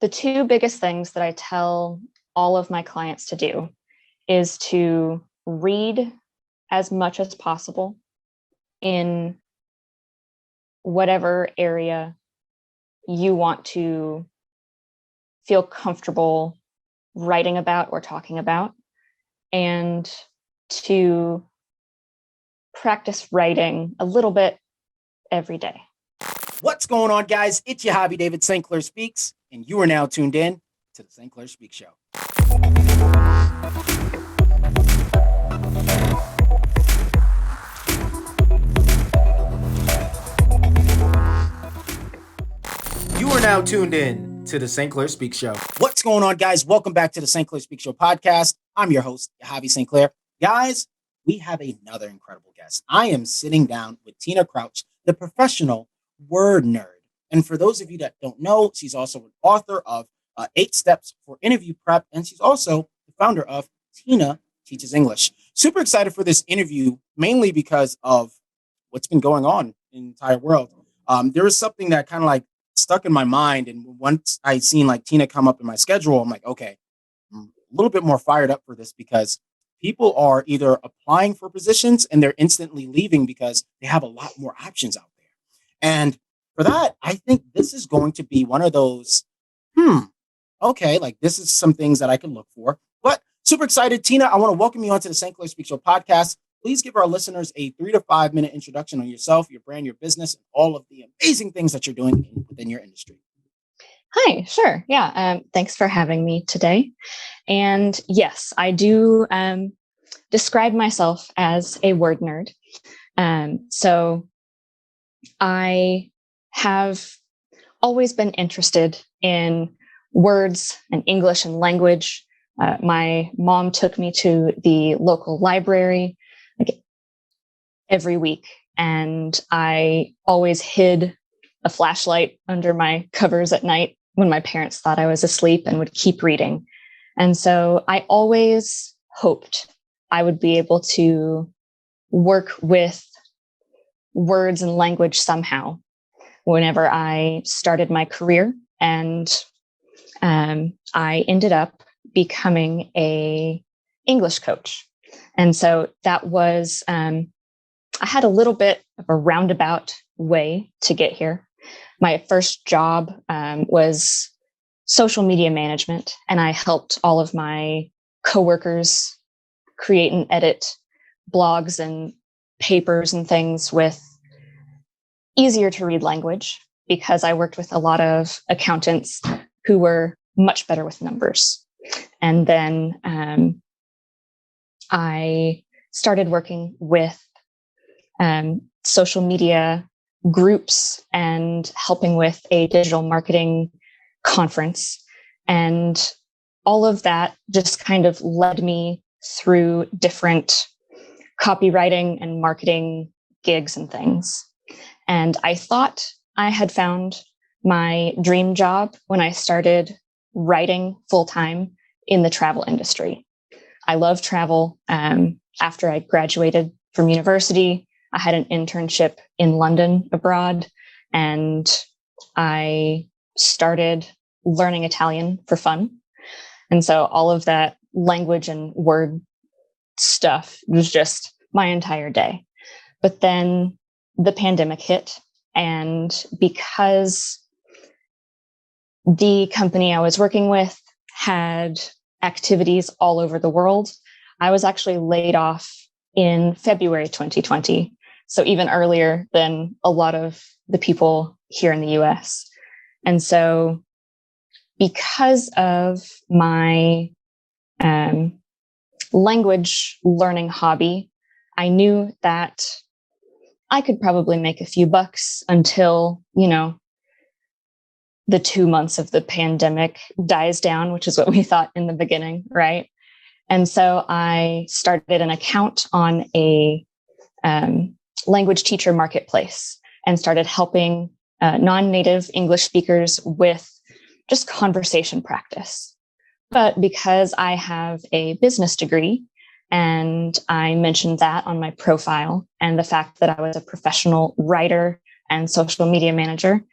the two biggest things that I tell all of my clients to do is to read as much as possible in whatever area you want to feel comfortable writing about or talking about, and to practice writing a little bit every day. What's going on, guys? It's Yahavy, David St. Clair Speaks, and you are now tuned in to the St. Clair Speaks Show. You are now tuned in to the St. Clair Speaks Show. What's going on, guys? Welcome back to the St. Clair Speaks Show podcast. I'm your host, Yahavy St. Clair. Guys, we have another incredible guest. I am sitting down with Tina Crouch, the professional word nerd. And for those of you that don't know, she's also an author of 8 Steps for Interview Prep, and she's also the founder of Tina Teaches English. Super excited for this interview, mainly because of what's been going on in the entire world. There was something that kind of like stuck in my mind, and once I seen like Tina come up in my schedule, I'm like, okay, I'm a little bit more fired up for this because people are either applying for positions and they're instantly leaving because they have a lot more options out there. And for that, I think this is going to be one of those, okay, like this is some things that I can look for. But super excited. Tina, I want to welcome you onto the St. Clair Speaks Show podcast. Please give our listeners a 3 to 5 minute introduction on yourself, your brand, your business, and all of the amazing things that you're doing within your industry. Hi, sure. Yeah. Thanks for having me today. And yes, I do describe myself as a word nerd. So I have always been interested in words and English and language. My mom took me to the local library like every week, and I always hid a flashlight under my covers at night when my parents thought I was asleep and would keep reading. And so I always hoped I would be able to work with words and language somehow whenever I started my career. And I ended up becoming a English coach. And so that was, I had a little bit of a roundabout way to get here. My first job was social media management, and I helped all of my coworkers create and edit blogs and papers and things with easier to read language, because I worked with a lot of accountants who were much better with numbers. And then I started working with social media groups and helping with a digital marketing conference. And all of that just kind of led me through different copywriting and marketing gigs and things. And I thought I had found my dream job when I started writing full-time in the travel industry. I love travel. After I graduated from university, I had an internship in London abroad, and I started learning Italian for fun. And so all of that language and word stuff was just my entire day. But then the pandemic hit, and because the company I was working with had activities all over the world, I was actually laid off in February 2020. So even earlier than a lot of the people here in the US. And so because of my language learning hobby, I knew that I could probably make a few bucks until, the 2 months of the pandemic dies down, which is what we thought in the beginning, right? And so I started an account on a language teacher marketplace and started helping non-native English speakers with just conversation practice. But because I have a business degree, and I mentioned that on my profile, and the fact that I was a professional writer and social media manager,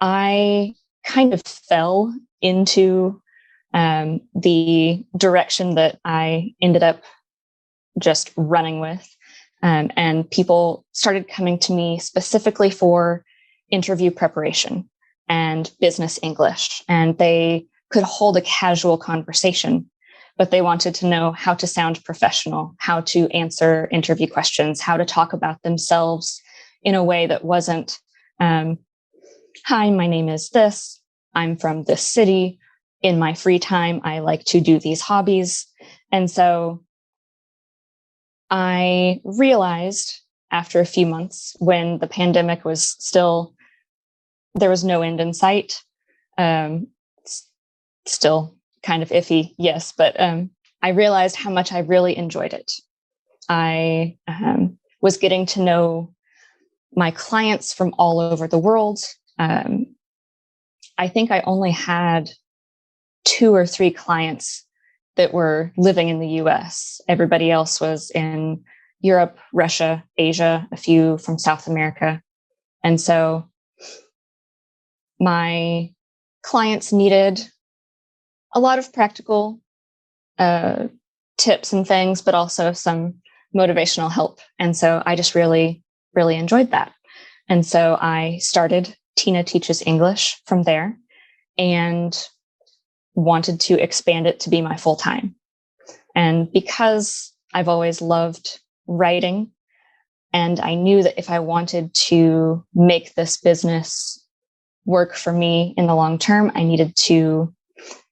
I kind of fell into the direction that I ended up just running with. And people started coming to me specifically for interview preparation and business English. And they could hold a casual conversation, but they wanted to know how to sound professional, how to answer interview questions, how to talk about themselves in a way that wasn't, hi, my name is this, I'm from this city. In my free time, I like to do these hobbies. And so I realized after a few months, when the pandemic was still, there was no end in sight, still kind of iffy, yes, but I realized how much I really enjoyed it. I was getting to know my clients from all over the world. I think I only had 2 or 3 clients that were living in the US. Everybody else was in Europe, Russia, Asia, a few from South America. And so my clients needed a lot of practical tips and things, but also some motivational help. And so I just really, really enjoyed that. And so I started Tina Teaches English from there and wanted to expand it to be my full time. And because I've always loved writing, and I knew that if I wanted to make this business work for me in the long term, I needed to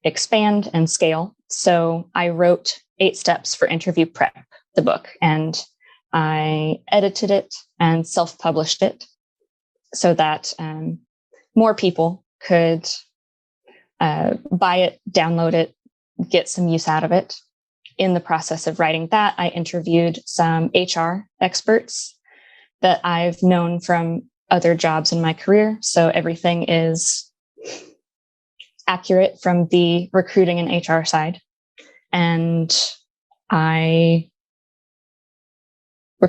expand and scale. So I wrote 8 Steps for Interview Prep, the book, and I edited it and self-published it so that more people could buy it, download it, get some use out of it. In the process of writing that, I interviewed some HR experts that I've known from other jobs in my career. So everything is accurate from the recruiting and HR side. And we're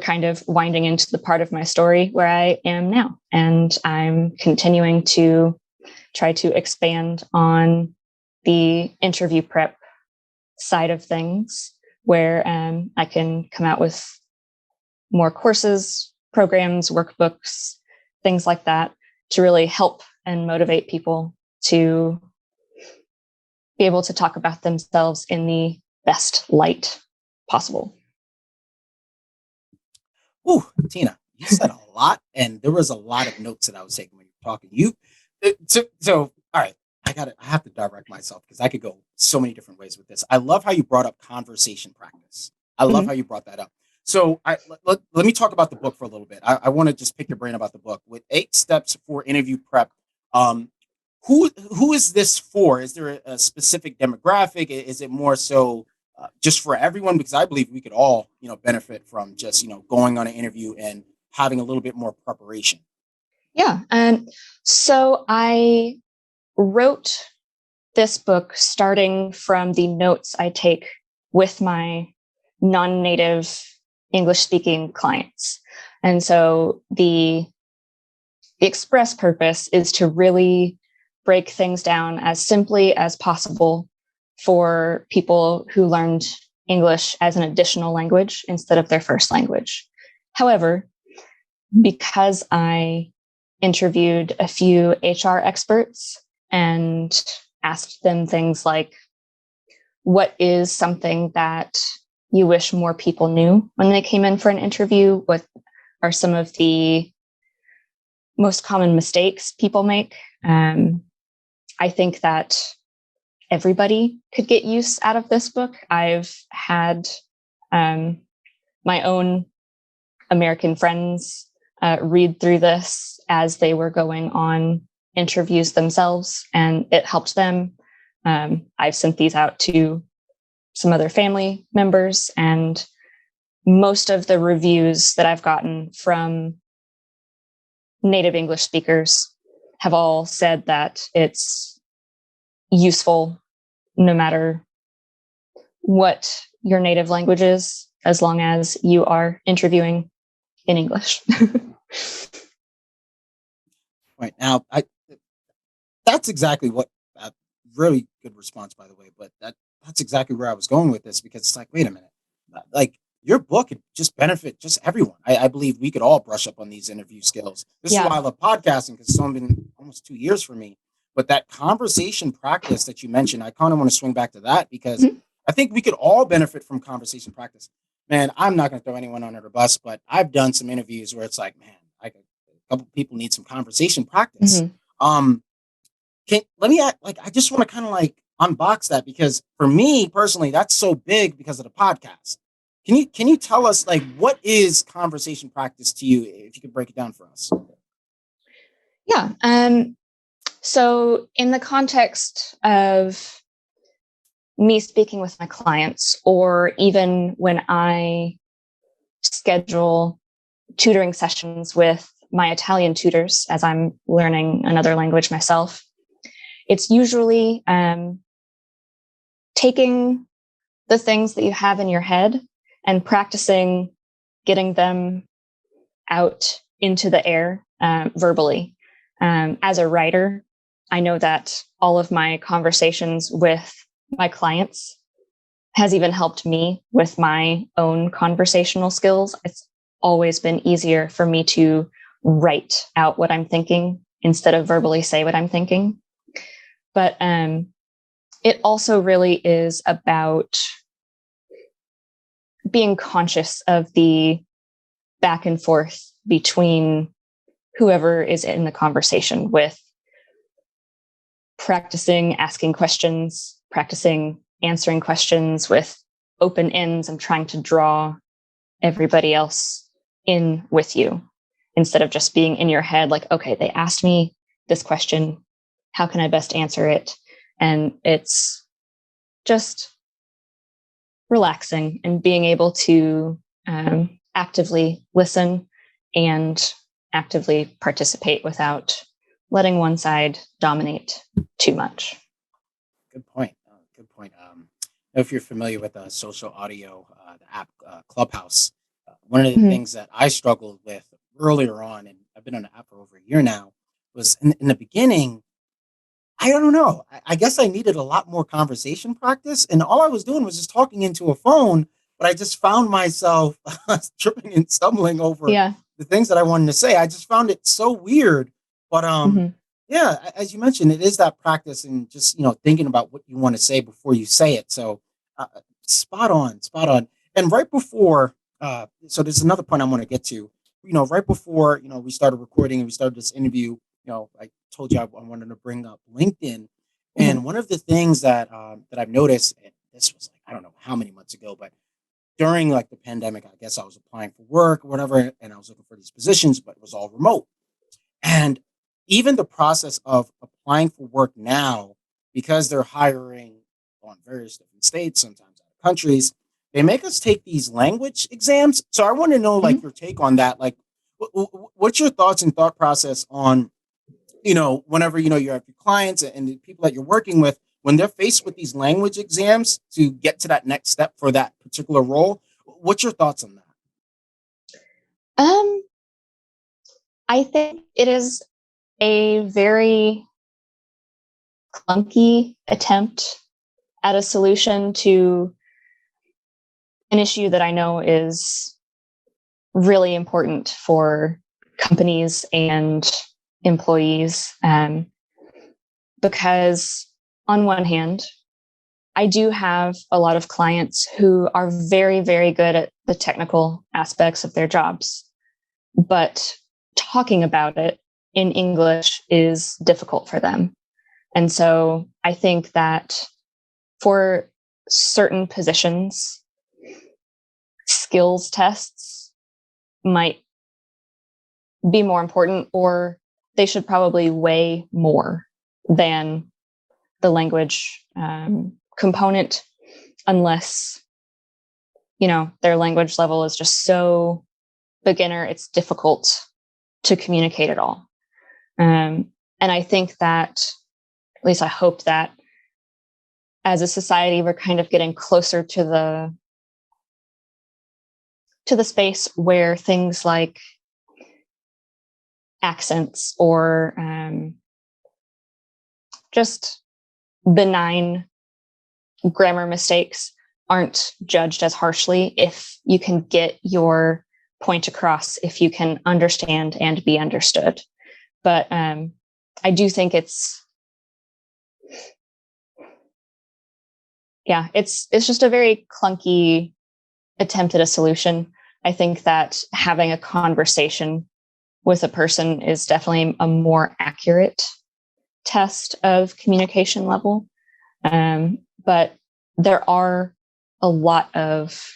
kind of winding into the part of my story where I am now. And I'm continuing to try to expand on the interview prep side of things, where I can come out with more courses, programs, workbooks, things like that, to really help and motivate people to be able to talk about themselves in the best light possible. Ooh, Tina, you said a lot, and there was a lot of notes that I was taking when you were talking. So all right, I have to direct myself because I could go so many different ways with this. I love how you brought up conversation practice. I love how you brought that up. So let me talk about the book for a little bit. I want to just pick your brain about the book with 8 Steps for Interview Prep. Who is this for? Is there a specific demographic? Is it more so just for everyone? Because I believe we could all, benefit from just, going on an interview and having a little bit more preparation. Yeah. So I wrote this book starting from the notes I take with my non-native English-speaking clients. And so the express purpose is to really break things down as simply as possible for people who learned English as an additional language instead of their first language. However, because I interviewed a few HR experts and asked them things like, what is something that you wish more people knew when they came in for an interview? What are some of the most common mistakes people make? I think that everybody could get use out of this book. I've had my own American friends read through this as they were going on interviews themselves, and it helped them. I've sent these out to some other family members, and most of the reviews that I've gotten from native English speakers have all said that it's useful no matter what your native language is, as long as you are interviewing in English. Right now, that's exactly what, really good response, by the way, but that's exactly where I was going with this, because it's like, wait a minute, like your book could just benefit just everyone. I believe we could all brush up on these interview skills. This is why I love podcasting, because it's only been almost 2 years for me. But that conversation practice that you mentioned, I kind of want to swing back to that, because I think we could all benefit from conversation practice. Man, I'm not going to throw anyone under the bus, but I've done some interviews where it's like, man, a couple people need some conversation practice. Let me act, like, I just want to kind of like unbox that, because for me personally, that's so big because of the podcast. Can you tell us, like, what is conversation practice to you, if you could break it down for us? Yeah. So in the context of me speaking with my clients, or even when I schedule tutoring sessions with my Italian tutors, as I'm learning another language myself, it's usually taking the things that you have in your head and practicing getting them out into the air verbally. As a writer, I know that all of my conversations with my clients has even helped me with my own conversational skills. It's always been easier for me to write out what I'm thinking instead of verbally say what I'm thinking. But it also really is about being conscious of the back and forth between whoever is in the conversation, with practicing asking questions, practicing answering questions with open ends, and trying to draw everybody else in with you, instead of just being in your head like, okay, they asked me this question, how can I best answer it? And it's just relaxing and being able to actively listen and actively participate without letting one side dominate too much. Good point. Good point. If you're familiar with social audio, the app Clubhouse, one of the things that I struggled with earlier on, and I've been on the app for over a year now, was in the beginning, I don't know. I guess I needed a lot more conversation practice, and all I was doing was just talking into a phone. But I just found myself tripping and stumbling over the things that I wanted to say. I just found it so weird. But yeah, as you mentioned, it is that practice, and just thinking about what you want to say before you say it. So spot on, spot on. And right before, so there's another point I want to get to. Right before we started recording and we started this interview, I told you I wanted to bring up LinkedIn. And one of the things that I've noticed, and this was like, I don't know how many months ago, but during like the pandemic, I guess I was applying for work or whatever, and I was looking for these positions, but it was all remote. And even the process of applying for work now, because they're hiring on various different states, sometimes out of countries, they make us take these language exams. So I want to know, like, your take on that. Like, what's your thoughts and thought process on, whenever, you have your clients and the people that you're working with, when they're faced with these language exams to get to that next step for that particular role? What's your thoughts on that? I think it is a very clunky attempt at a solution to an issue that I know is really important for companies and employees. Because on one hand, I do have a lot of clients who are very, very good at the technical aspects of their jobs, but talking about it in English is difficult for them. And so I think that for certain positions, skills tests might be more important, or they should probably weigh more than the language component, unless their language level is just so beginner, it's difficult to communicate at all. And I think that, at least I hope that, as a society, we're kind of getting closer to the space where things like accents or just benign grammar mistakes aren't judged as harshly if you can get your point across, if you can understand and be understood. But I do think it's just a very clunky attempt at a solution. I think that having a conversation with a person is definitely a more accurate test of communication level. But there are a lot of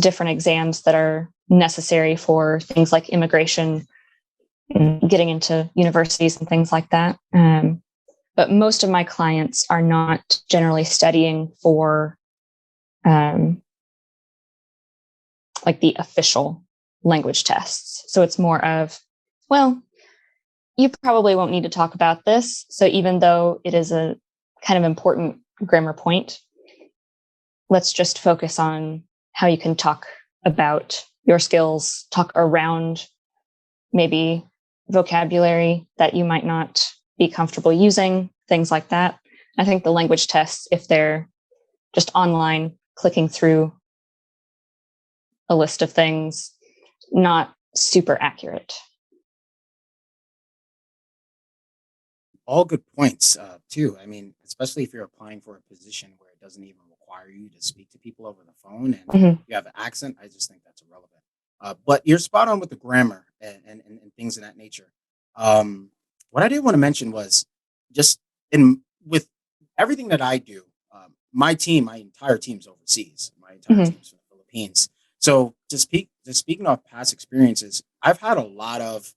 different exams that are necessary for things like immigration and getting into universities and things like that. But most of my clients are not generally studying for like the official language tests. So it's more of, well, you probably won't need to talk about this. So even though it is a kind of important grammar point, let's just focus on how you can talk about your skills, talk around maybe vocabulary that you might not be comfortable using, things like that. I think the language tests, if they're just online, clicking through a list of things, not super accurate. All good points, too. I mean, especially if you're applying for a position where it doesn't even require you to speak to people over the phone and you have an accent, I just think that's irrelevant. But you're spot on with the grammar and things of that nature. What I did want to mention was just with everything that I do, my entire team's overseas. My entire team's from the Philippines. So speaking of past experiences, I've had a lot of,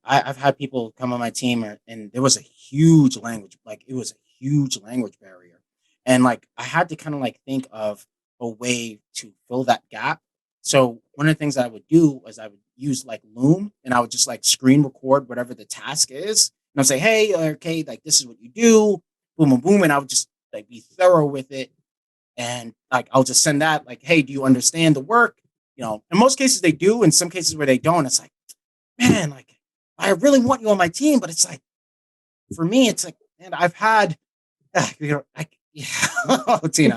I've had people come on my team and there was a huge language barrier. And like, I had to kind of like think of a way to fill that gap. So one of the things that I would do was I would use like Loom and I would just like screen record whatever the task is. And I'll say, hey, okay, like this is what you do, boom, boom, boom. And I would just like be thorough with it. And like, I'll just send that like, hey, do you understand the work? In most cases they do. In some cases where they don't, it's like, man, like I really want you on my team. But it's like, for me, it's like, man, I've had, Tina, I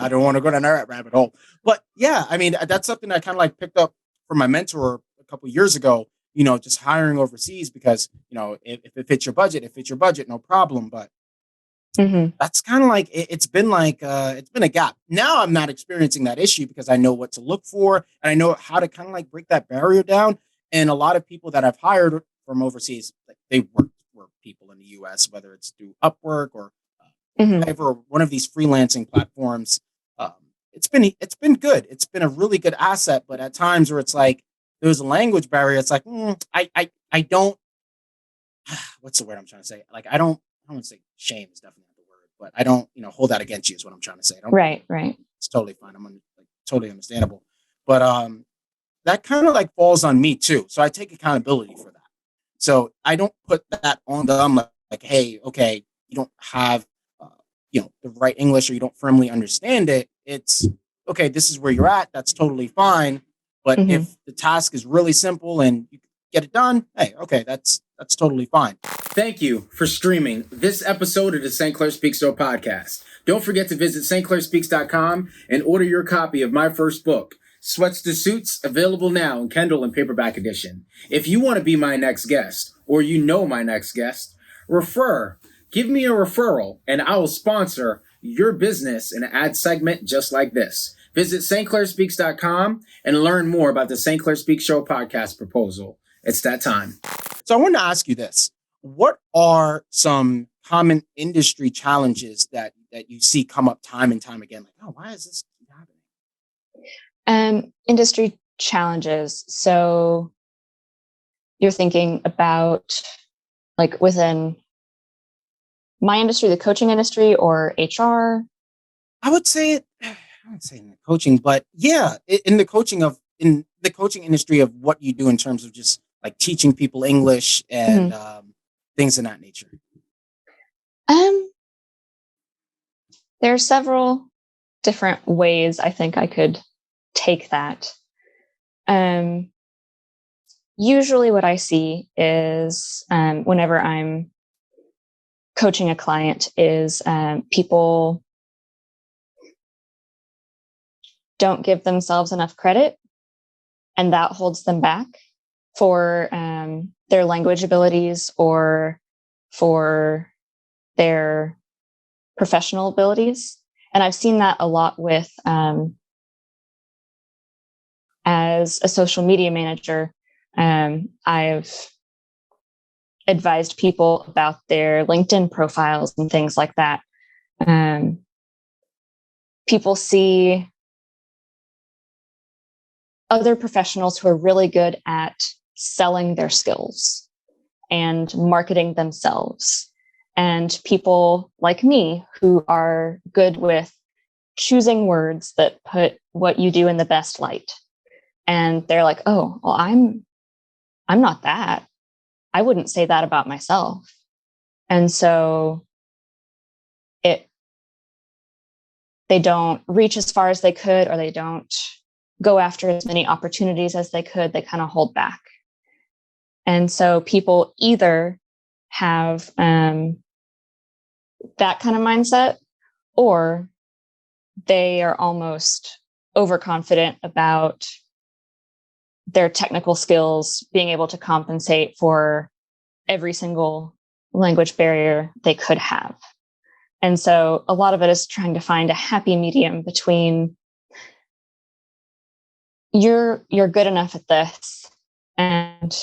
don't want to go down that rabbit hole. But yeah, I mean, that's something I kind of like picked up from my mentor a couple of years ago, just hiring overseas because, if it fits your budget, no problem. But that's kind of like, it's been a gap. Now I'm not experiencing that issue because I know what to look for and I know how to kind of like break that barrier down. And a lot of people that I've hired from overseas, like they work for people in the US, whether it's through Upwork or Fiverr, one of these freelancing platforms. It's been good. It's been a really good asset. But at times where it's like there's a language barrier, it's like I don't. What's the word I'm trying to say? Like I don't want to say shame is definitely not the word, but I don't hold that against you is what I'm trying to say. I don't, right. It's totally fine. Totally understandable. But that kind of like falls on me too. So I take accountability for that. So I don't put that on them like, hey, okay, you don't have the right English or you don't firmly understand it. It's okay, this is where you're at. That's totally fine. But if the task is really simple and you get it done, hey, okay, that's totally fine. Thank you for streaming this episode of the St. Clair Speaks Show podcast. Don't forget to visit StclairSpeaks.com and order your copy of my first book, Sweats to Suits, available now in Kindle and paperback edition. If you want to be my next guest, or my next guest, give me a referral, and I will sponsor your business in an ad segment just like this. Visit StclairSpeaks.com and learn more about the St. Clair Speaks Show podcast proposal. It's that time. So I wanted to ask you this. What are some common industry challenges that you see come up time and time again? Like, oh, why is this happening? Industry challenges. So you're thinking about like within my industry, the coaching industry, or HR? I would say in the coaching, but yeah, in the coaching industry of what you do in terms of just like teaching people English and things of that nature. There are several different ways I think I could take that. Usually what I see is whenever I'm coaching a client is people don't give themselves enough credit, and that holds them back for their language abilities or for their professional abilities. And I've seen that a lot with, as a social media manager, I've advised people about their LinkedIn profiles and things like that. People see other professionals who are really good at selling their skills and marketing themselves, and people like me who are good with choosing words that put what you do in the best light. And they're like, oh, well, I'm not that. I wouldn't say that about myself. And so they don't reach as far as they could, or they don't go after as many opportunities as they could. They kind of hold back. And so people either have that kind of mindset, or they are almost overconfident about their technical skills being able to compensate for every single language barrier they could have. And so a lot of it is trying to find a happy medium between you're good enough at this and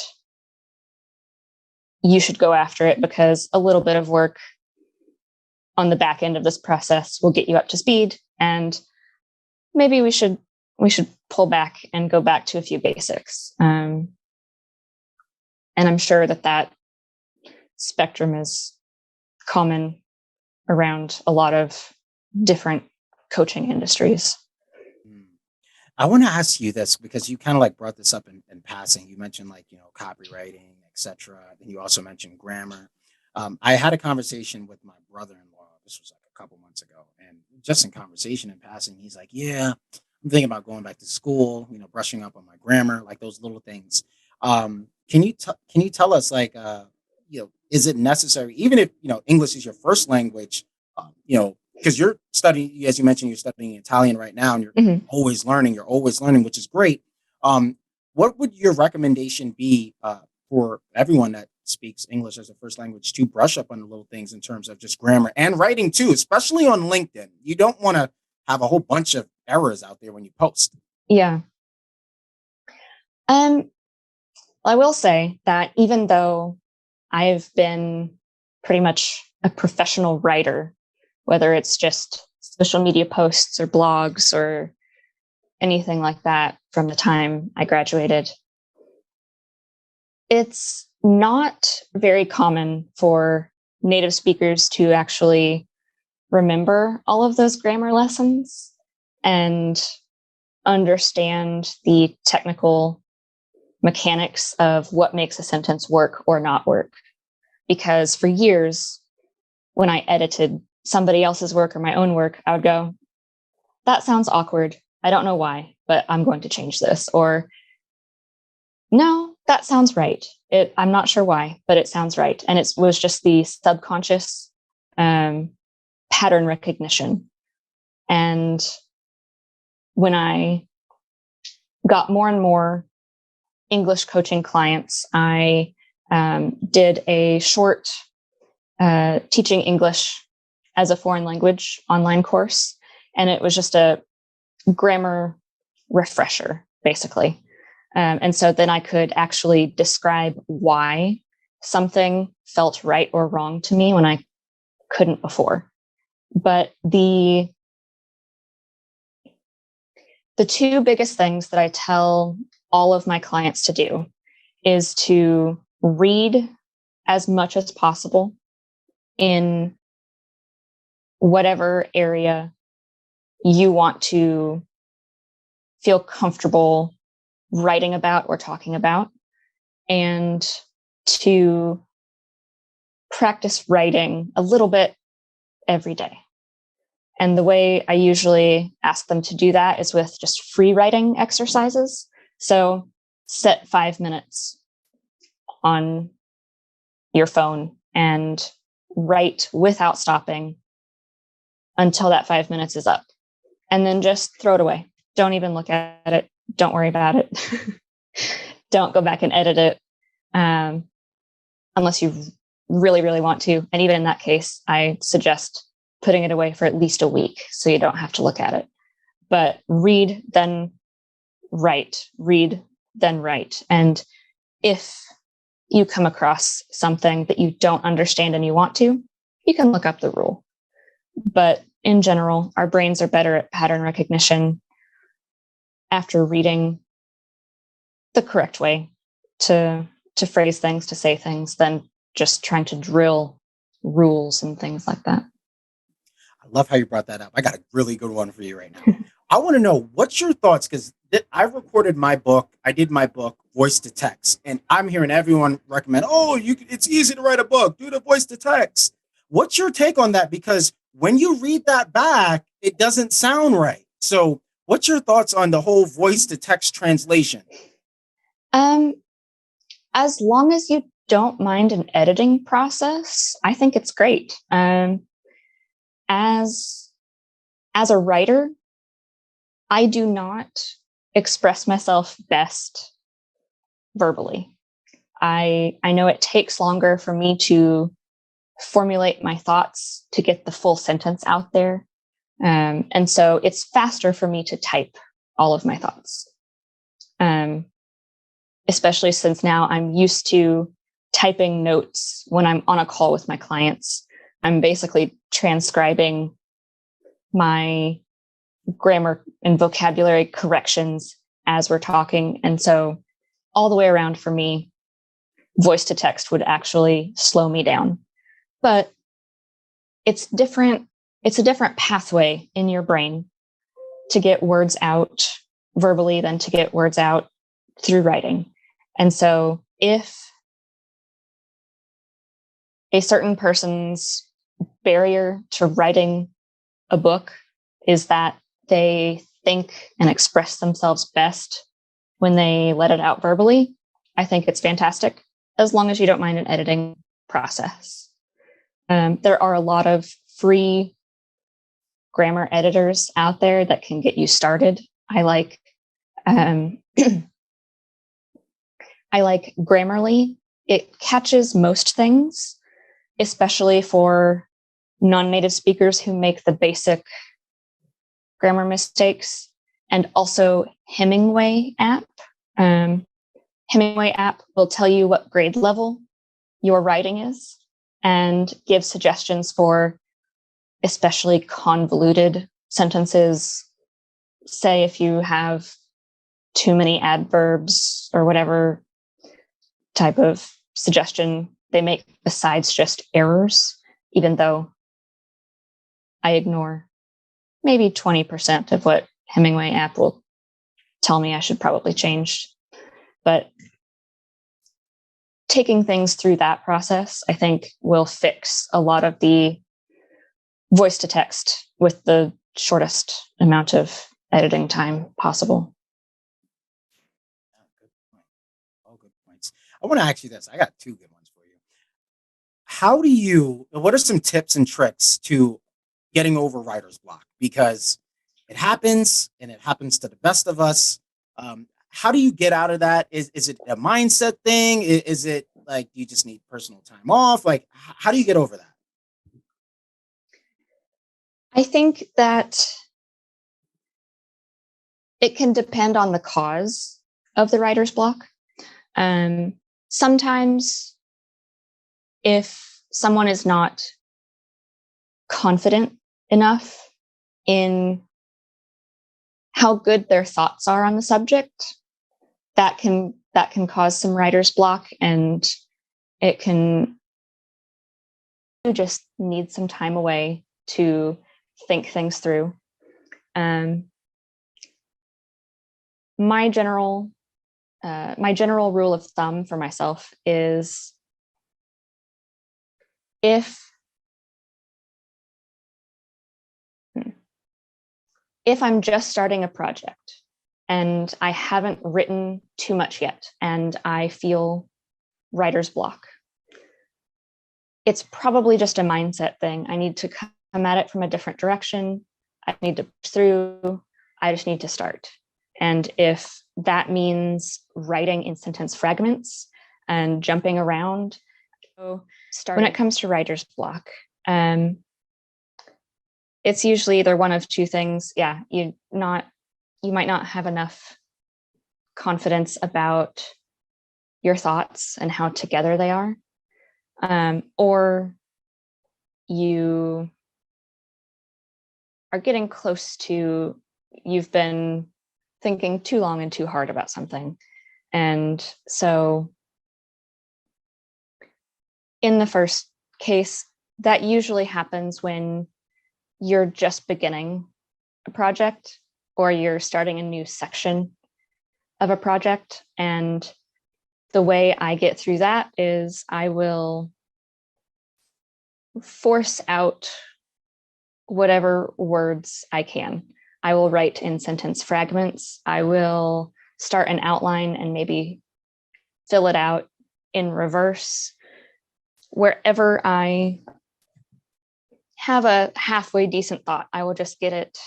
you should go after it, because a little bit of work on the back end of this process will get you up to speed, and maybe we should pull back and go back to a few basics. And I'm sure that spectrum is common around a lot of different coaching industries. I want to ask you this, because you kind of like brought this up in passing. You mentioned copywriting, etc. And you also mentioned grammar. I had a conversation with my brother-in-law. This was a couple months ago, and just in conversation in passing, he's like, "Yeah, I'm thinking about going back to school. Brushing up on my grammar, like those little things." Can you tell us, is it necessary, even if English is your first language? Because you're studying, as you mentioned, you're studying Italian right now, and you're always learning. You're always learning, which is great. What would your recommendation be for everyone that speaks English as a first language to brush up on the little things in terms of just grammar and writing too, especially on LinkedIn? You don't want to have a whole bunch of errors out there when you post. Yeah. I will say that even though I've been pretty much a professional writer, whether it's just social media posts or blogs or anything like that from the time I graduated, it's not very common for native speakers to actually remember all of those grammar lessons and understand the technical mechanics of what makes a sentence work or not work. Because for years, when I edited somebody else's work or my own work, I would go, that sounds awkward. I don't know why, but I'm going to change this. Or, no, that sounds right. I'm not sure why, but it sounds right. And it was just the subconscious pattern recognition. And when I got more and more English coaching clients, I did a short teaching English as a foreign language online course. And it was just a grammar refresher, basically. And so then I could actually describe why something felt right or wrong to me when I couldn't before. But the two biggest things that I tell all of my clients to do is to read as much as possible in whatever area you want to feel comfortable writing about or talking about, and to practice writing a little bit every day. And the way I usually ask them to do that is with just free writing exercises. So set 5 minutes on your phone and write without stopping until that 5 minutes is up, and then just throw it away. Don't even look at it. Don't worry about it. Don't go back and edit it unless you really, really want to. And even in that case, I suggest putting it away for at least a week so you don't have to look at it. But read, then write. Read, then write. And if you come across something that you don't understand and you want to, you can look up the rule. But in general, our brains are better at pattern recognition after reading the correct way to phrase things, to say things, than just trying to drill rules and things like that. I love how you brought that up. I got a really good one for you right now. I want to know, what's your thoughts? Because I recorded my book. I did my book, voice to text. And I'm hearing everyone recommend, it's easy to write a book. Do the voice to text. What's your take on that? Because when you read that back, it doesn't sound right. So what's your thoughts on the whole voice to text translation? As long as you don't mind an editing process, I think it's great. As a writer, I do not express myself best verbally. I know it takes longer for me to formulate my thoughts to get the full sentence out there. And so it's faster for me to type all of my thoughts. Especially since now I'm used to typing notes when I'm on a call with my clients. I'm basically transcribing my grammar and vocabulary corrections as we're talking. And so all the way around for me, voice to text would actually slow me down. But it's different. It's a different pathway in your brain to get words out verbally than to get words out through writing. And so if a certain person's barrier to writing a book is that they think and express themselves best when they let it out verbally, I think it's fantastic, as long as you don't mind an editing process. There are a lot of free grammar editors out there that can get you started. I like Grammarly. It catches most things, especially for non-native speakers who make the basic grammar mistakes. And also Hemingway app. Hemingway app will tell you what grade level your writing is and give suggestions for especially convoluted sentences. Say if you have too many adverbs or whatever type of suggestion they make besides just errors, even though I ignore maybe 20% of what Hemingway app will tell me I should probably change. But taking things through that process, I think, will fix a lot of the voice to text with the shortest amount of editing time possible. Good point. All good points. I want to ask you this. I got two good ones for you. What are some tips and tricks to getting over writer's block? Because it happens, and it happens to the best of us. How do you get out of that? Is it a mindset thing? Is it like you just need personal time off? Like, how do you get over that? I think that it can depend on the cause of the writer's block. Sometimes if someone is not confident enough in how good their thoughts are on the subject, that can cause some writer's block, and it can just need some time away to think things through. My general rule of thumb for myself is if I'm just starting a project and I haven't written too much yet and I feel writer's block, it's probably just a mindset thing. I need to come at it from a different direction. I need to push through. I just need to start. And if that means writing in sentence fragments and jumping around, so when it comes to writer's block, it's usually either one of two things. Yeah, you might not have enough confidence about your thoughts and how together they are, or you are getting close to, you've been thinking too long and too hard about something. And so in the first case, that usually happens when you're just beginning a project or you're starting a new section of a project. And the way I get through that is I will force out whatever words I can. I will write in sentence fragments. I will start an outline and maybe fill it out in reverse. Wherever I have a halfway decent thought, I will just get it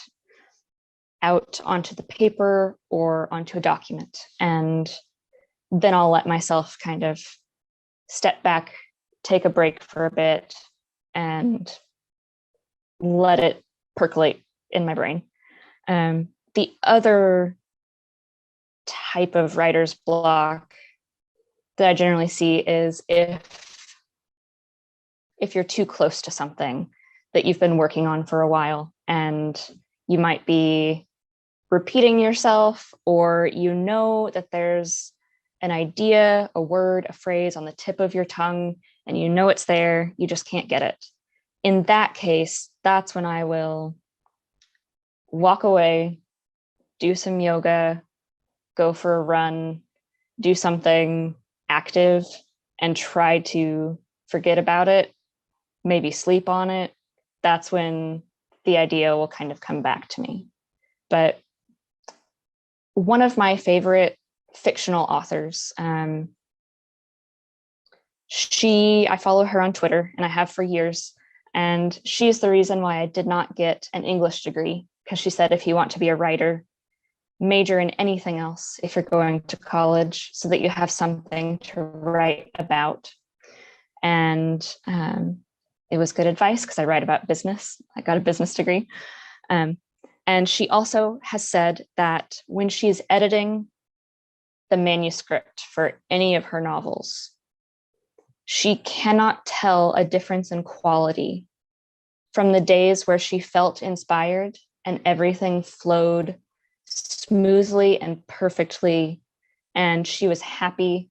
out onto the paper or onto a document. And then I'll let myself kind of step back, take a break for a bit, and let it percolate in my brain. The other type of writer's block that I generally see is if you're too close to something that you've been working on for a while, and you might be repeating yourself, or you know that there's an idea, a word, a phrase on the tip of your tongue, and you know it's there, you just can't get it. In that case, that's when I will walk away, do some yoga, go for a run, do something active, and try to forget about it, maybe sleep on it. That's when the idea will kind of come back to me. But one of my favorite fictional authors, I follow her on Twitter, and I have for years. And she's the reason why I did not get an English degree, because she said, if you want to be a writer, major in anything else if you're going to college, so that you have something to write about. And it was good advice, because I write about business. I got a business degree. And she also has said that when she's editing the manuscript for any of her novels, she cannot tell a difference in quality from the days where she felt inspired and everything flowed smoothly and perfectly, and she was happy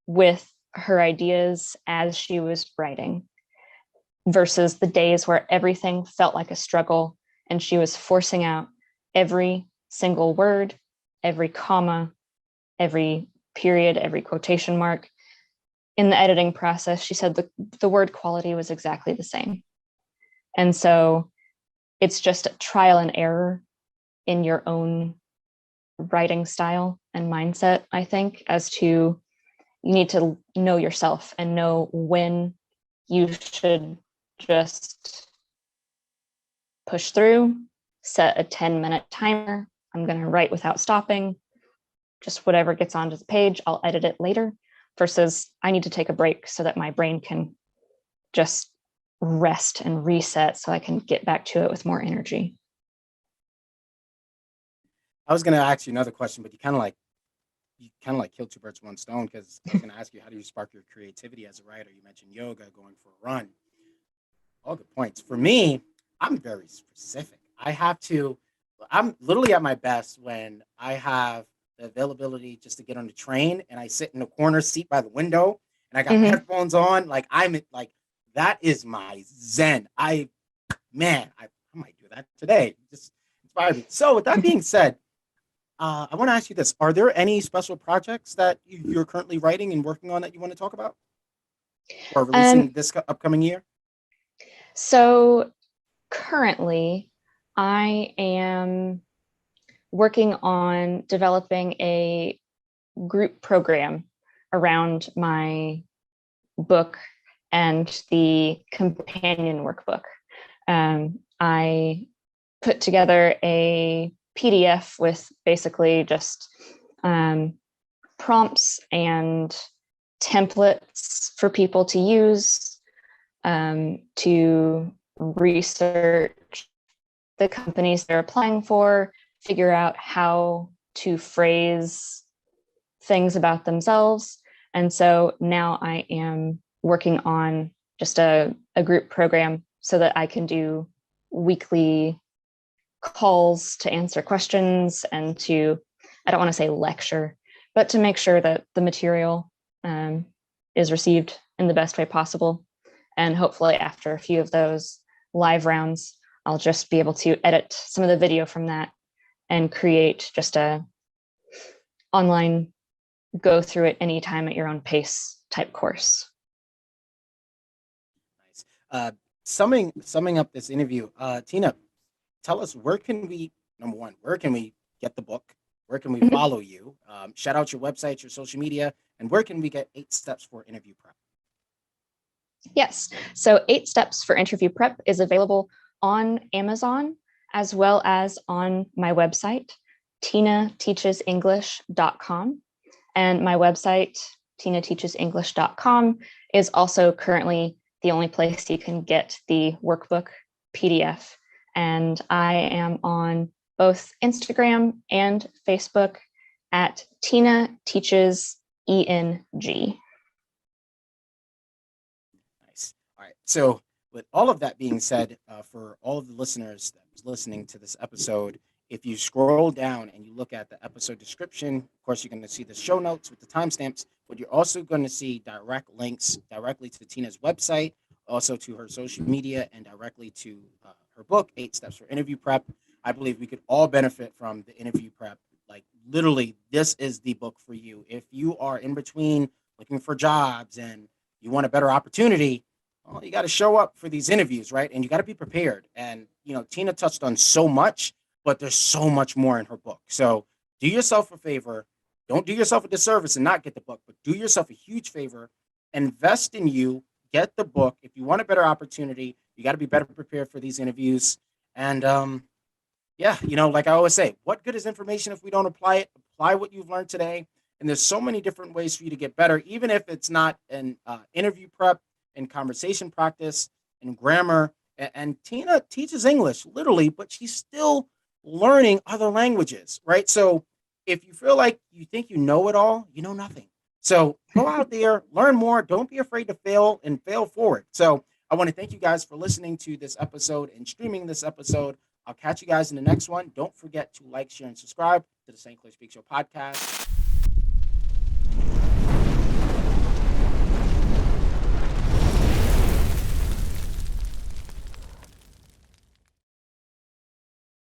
with her ideas as she was writing, versus the days where everything felt like a struggle and she was forcing out every single word, every comma, every period, every quotation mark. In the editing process, she said the word quality was exactly the same. And so it's just a trial and error in your own writing style and mindset, I think, as to, you need to know yourself and know when you should just push through, set a 10-minute timer. I'm going to write without stopping. Just whatever gets onto the page, I'll edit it later, versus I need to take a break so that my brain can just rest and reset so I can get back to it with more energy. I was going to ask you another question, but you kind of like killed two birds with one stone, because I was going to ask you, how do you spark your creativity as a writer? You mentioned yoga, going for a run. All good points. For me, I'm very specific. I'm literally at my best when I have the availability just to get on the train and I sit in the corner seat by the window and I got headphones on. Like, that is my zen. I might do that today. Just inspired me. So with that being said, I want to ask you this. Are there any special projects that you're currently writing and working on that you want to talk about, or releasing this upcoming year? So currently, I am working on developing a group program around my book and the companion workbook. I put together a PDF with basically just prompts and templates for people to use to research the companies they're applying for, figure out how to phrase things about themselves. And so now I am working on just a group program so that I can do weekly calls to answer questions and to, I don't want to say lecture, but to make sure that the material is received in the best way possible. And hopefully after a few of those live rounds, I'll just be able to edit some of the video from that and create just a online go through it anytime at your own pace type course. Nice. Summing up this interview, Tina, tell us, where can we get the book? Where can we follow you? Shout out your website, your social media, and where can we get 8 Steps for Interview Prep? Yes. So 8 Steps for Interview Prep is available on Amazon as well as on my website, tinateachesenglish.com. And my website, tinateachesenglish.com, is also currently the only place you can get the workbook PDF. And I am on both Instagram and Facebook at Tina Teaches ENG. Nice. All right. So with all of that being said, for all of the listeners that was listening to this episode, if you scroll down and you look at the episode description, of course, you're going to see the show notes with the timestamps, but you're also going to see direct links directly to Tina's website, also to her social media, and directly to her book, 8 Steps for Interview Prep. I believe we could all benefit from the interview prep. Like, literally, this is the book for you. If you are in between looking for jobs and you want a better opportunity, well, you got to show up for these interviews, right? And you got to be prepared. And, Tina touched on so much, but there's so much more in her book. So do yourself a favor. Don't do yourself a disservice and not get the book, but do yourself a huge favor. Invest in you. Get the book. If you want a better opportunity, you got to be better prepared for these interviews. And, like I always say, what good is information if we don't apply it? Apply what you've learned today. And there's so many different ways for you to get better, even if it's not an interview prep and conversation practice and grammar. And Tina teaches English, literally, but she's still learning other languages, right? So if you feel like you think you know it all, you know nothing. So go out there, learn more. Don't be afraid to fail and fail forward. So I want to thank you guys for listening to this episode and streaming this episode. I'll catch you guys in the next one. Don't forget to like, share, and subscribe to the St. Clair Speak Show podcast.